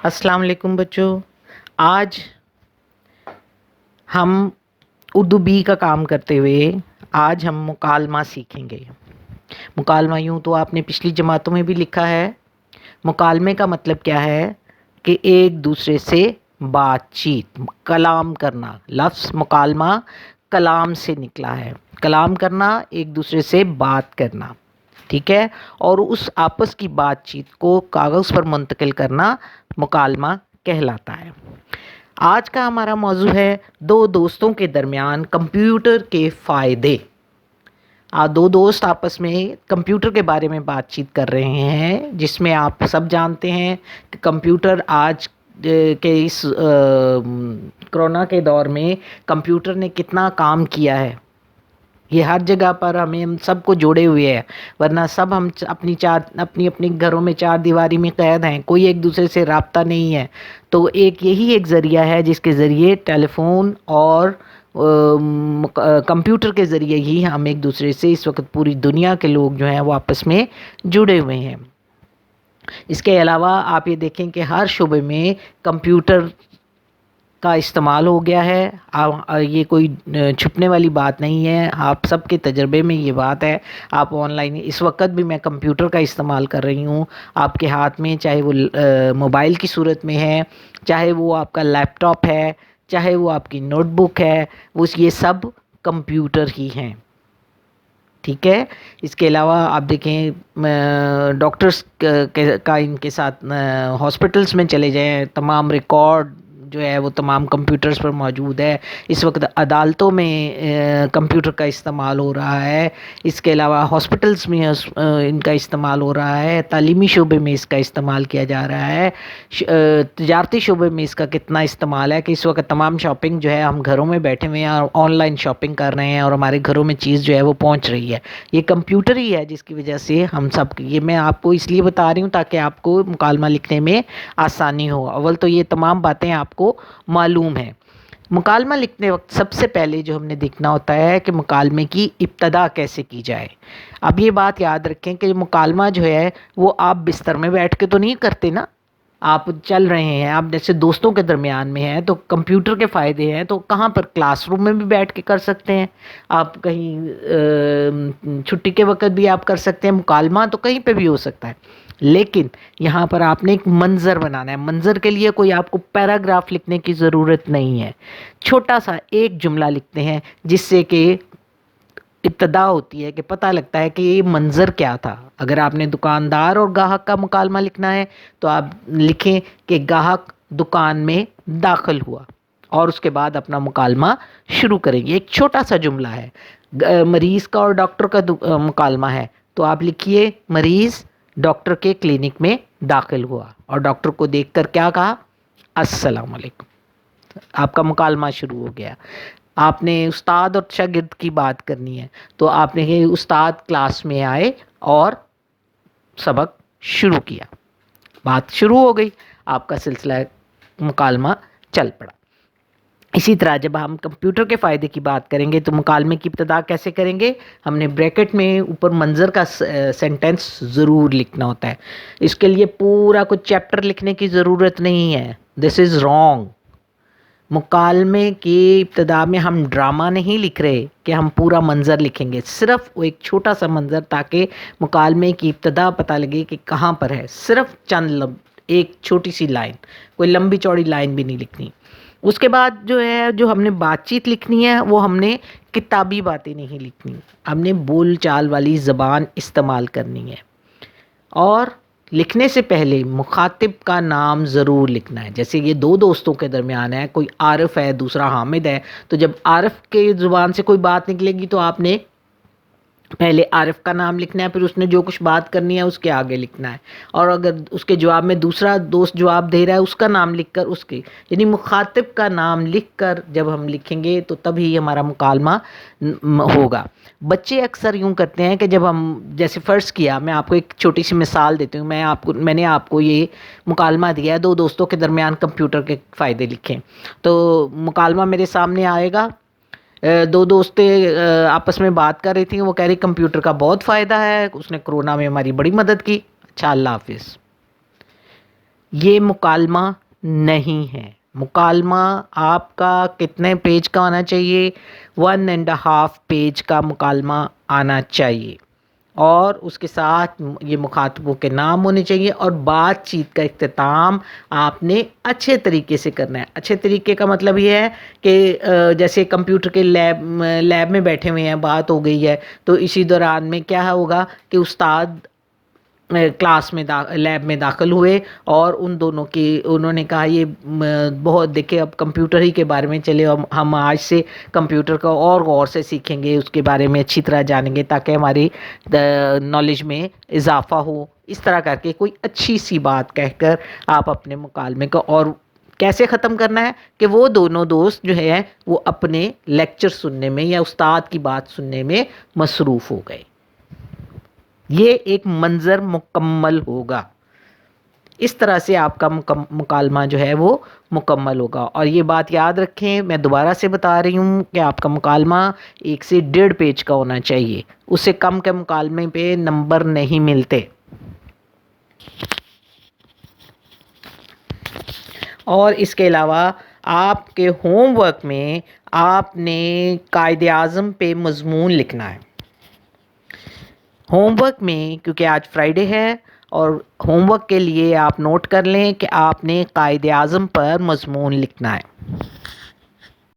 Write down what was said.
السلام علیکم بچوں. آج ہم اردو بی کا کام کرتے ہوئے آج ہم مکالمہ سیکھیں گے. مکالمہ یوں تو آپ نے پچھلی جماعتوں میں بھی لکھا ہے. مکالمے کا مطلب کیا ہے کہ ایک دوسرے سے بات چیت کلام کرنا. لفظ مکالمہ کلام سے نکلا ہے. کلام کرنا ایک دوسرے سے بات کرنا, ٹھیک ہے, اور اس آپس کی بات چیت کو کاغذ پر منتقل کرنا مکالمہ کہلاتا ہے. آج کا ہمارا موضوع ہے دو دوستوں کے درمیان کمپیوٹر کے فائدے. دو دوست آپس میں کمپیوٹر کے بارے میں بات چیت کر رہے ہیں, جس میں آپ سب جانتے ہیں کہ کمپیوٹر آج کے اس کرونا کے دور میں کمپیوٹر نے کتنا کام کیا ہے. یہ ہر جگہ پر ہم سب کو جوڑے ہوئے ہیں, ورنہ سب ہم اپنی گھروں میں چار دیواری میں قید ہیں, کوئی ایک دوسرے سے رابطہ نہیں ہے. تو یہی ایک ذریعہ ہے جس کے ذریعے ٹیلی فون اور کمپیوٹر کے ذریعے ہی ہم ایک دوسرے سے اس وقت پوری دنیا کے لوگ جو ہیں وہ آپس میں جڑے ہوئے ہیں. اس کے علاوہ آپ یہ دیکھیں کہ ہر شعبے میں کمپیوٹر کا استعمال ہو گیا ہے. یہ کوئی چھپنے والی بات نہیں ہے, آپ سب کے تجربے میں یہ بات ہے. آپ آن لائن اس وقت بھی میں کمپیوٹر کا استعمال کر رہی ہوں آپ کے ہاتھ میں, چاہے وہ موبائل کی صورت میں ہے, چاہے وہ آپ کا لیپ ٹاپ ہے, چاہے وہ آپ کی نوٹ بک ہے, یہ سب کمپیوٹر ہی ہیں, ٹھیک ہے. اس کے علاوہ آپ دیکھیں ڈاکٹرز کا ان کے ساتھ ہاسپٹلس میں چلے جائیں, تمام ریکارڈ جو ہے وہ تمام کمپیوٹرز پر موجود ہے. اس وقت عدالتوں میں کمپیوٹر کا استعمال ہو رہا ہے. اس کے علاوہ ہاسپٹلس میں ان کا استعمال ہو رہا ہے. تعلیمی شعبے میں اس کا استعمال کیا جا رہا ہے. تجارتی شعبے میں اس کا کتنا استعمال ہے کہ اس وقت تمام شاپنگ جو ہے ہم گھروں میں بیٹھے ہوئے ہیں اور آن لائن شاپنگ کر رہے ہیں, اور ہمارے گھروں میں چیز جو ہے وہ پہنچ رہی ہے. یہ کمپیوٹر ہی ہے جس کی وجہ سے ہم سب, یہ میں آپ کو اس لیے بتا رہی ہوں تاکہ آپ کو مکالمہ لکھنے میں آسانی ہو. اول تو یہ تمام باتیں آپ کو معلوم ہیں. مکالمہ لکھنے وقت سب سے پہلے جو ہم نے دیکھنا ہوتا ہے کہ مکالمے کی ابتدا کیسے کی جائے. اب یہ بات یاد رکھیں کہ مکالمہ جو ہے وہ آپ بستر میں بیٹھ کے تو نہیں کرتے نا, آپ چل رہے ہیں, آپ جیسے دوستوں کے درمیان میں ہیں تو کمپیوٹر کے فائدے ہیں. تو کہاں پر, کلاس روم میں بھی بیٹھ کے کر سکتے ہیں, آپ کہیں چھٹی کے وقت بھی آپ کر سکتے ہیں. مکالمہ تو کہیں پہ بھی ہو سکتا ہے, لیکن یہاں پر آپ نے ایک منظر بنانا ہے. منظر کے لیے کوئی آپ کو پیراگراف لکھنے کی ضرورت نہیں ہے. چھوٹا سا ایک جملہ لکھتے ہیں جس سے کہ ابتدا ہوتی ہے, کہ پتہ لگتا ہے کہ یہ منظر کیا تھا. اگر آپ نے دکاندار اور گاہک کا مکالمہ لکھنا ہے تو آپ لکھیں کہ گاہک دکان میں داخل ہوا, اور اس کے بعد اپنا مکالمہ شروع کریں گے. ایک چھوٹا سا جملہ ہے. مریض کا اور ڈاکٹر کا مکالمہ ہے تو آپ لکھیے مریض ڈاکٹر کے کلینک میں داخل ہوا, اور ڈاکٹر کو دیکھ کر کیا کہا, السلام علیکم. آپ کا مکالمہ شروع ہو گیا. آپ نے استاد اور شاگرد کی بات کرنی ہے تو آپ نے یہ استاد کلاس میں آئے اور سبق شروع کیا, بات شروع ہو گئی, آپ کا سلسلہ مکالمہ چل پڑا. اسی طرح جب ہم کمپیوٹر کے فائدے کی بات کریں گے تو مکالمے کی ابتدا کیسے کریں گے, ہم نے بریکٹ میں اوپر منظر کا سینٹنس ضرور لکھنا ہوتا ہے. اس کے لیے پورا کچھ چیپٹر لکھنے کی ضرورت نہیں ہے, دس از رانگ. مکالمے کی ابتدا میں ہم ڈرامہ نہیں لکھ رہے کہ ہم پورا منظر لکھیں گے, صرف وہ ایک چھوٹا سا منظر, تاکہ مکالمے کی ابتدا پتہ لگے کہ کہاں پر ہے. صرف چند ایک چھوٹی سی لائن, کوئی لمبی چوڑی لائن بھی نہیں لکھنی. اس کے بعد جو ہم نے بات چیت لکھنی ہے وہ ہم نے کتابی باتیں نہیں لکھنی, ہم نے بول چال والی زبان استعمال کرنی ہے. اور لکھنے سے پہلے مخاطب کا نام ضرور لکھنا ہے. جیسے یہ دو دوستوں کے درمیان ہے, کوئی عارف ہے دوسرا حامد ہے, تو جب عارف کے زبان سے کوئی بات نکلے گی تو آپ نے پہلے عارف کا نام لکھنا ہے, پھر اس نے جو کچھ بات کرنی ہے اس کے آگے لکھنا ہے, اور اگر اس کے جواب میں دوسرا دوست جواب دے رہا ہے اس کا نام لکھ کر اس کے, یعنی مخاطب کا نام لکھ کر جب ہم لکھیں گے تو تبھی ہمارا مکالمہ ہوگا. بچے اکثر یوں کرتے ہیں کہ جب ہم, جیسے فرض کیا, میں آپ کو ایک چھوٹی سی مثال دیتی ہوں, میں نے آپ کو یہ مکالمہ دیا ہے, دو دوستوں کے درمیان کمپیوٹر کے فائدے لکھیں. تو مکالمہ میرے سامنے آئے گا, دو دوستیں آپس میں بات کر رہی تھیں, وہ کہہ رہی کمپیوٹر کا بہت فائدہ ہے, اس نے کرونا میں ہماری بڑی مدد کی. اچھا, اللہ حافظ. یہ مکالمہ نہیں ہے. مکالمہ آپ کا کتنے پیج کا آنا چاہیے؟ 1.5 پیج کا مکالمہ آنا چاہیے، اور اس کے ساتھ یہ مخاطبوں کے نام ہونے چاہیے، اور بات چیت کا اختتام آپ نے اچھے طریقے سے کرنا ہے. اچھے طریقے کا مطلب یہ ہے کہ جیسے کمپیوٹر کے لیب میں بیٹھے ہوئے ہیں، بات ہو گئی ہے، تو اسی دوران میں کیا ہوگا کہ استاد کلاس میں لیب میں داخل ہوئے، اور ان دونوں کی انہوں نے کہا یہ بہت دیکھے اب کمپیوٹر ہی کے بارے میں چلے، ہم آج سے کمپیوٹر کا اور غور سے سیکھیں گے، اس کے بارے میں اچھی طرح جانیں گے تاکہ ہماری نالج میں اضافہ ہو. اس طرح کر کے کوئی اچھی سی بات کہہ کر آپ اپنے مکالمے کو، اور کیسے ختم کرنا ہے کہ وہ دونوں دوست جو ہے وہ اپنے لیکچر سننے میں یا استاد کی بات سننے میں مصروف ہو گئے. یہ ایک منظر مکمل ہوگا. اس طرح سے آپ کا مکالمہ جو ہے وہ مکمل ہوگا. اور یہ بات یاد رکھیں، میں دوبارہ سے بتا رہی ہوں کہ آپ کا مکالمہ 1 سے 1.5 پیج کا ہونا چاہیے. اس سے کم کے مکالمے پہ نمبر نہیں ملتے. اور اس کے علاوہ آپ کے ہوم ورک میں آپ نے قائد اعظم پہ مضمون لکھنا ہے. ہوم ورک میں، کیونکہ آج فرائیڈے ہے، اور ہوم ورک کے لیے آپ نوٹ کر لیں کہ آپ نے قائد اعظم پر مضمون لکھنا ہے.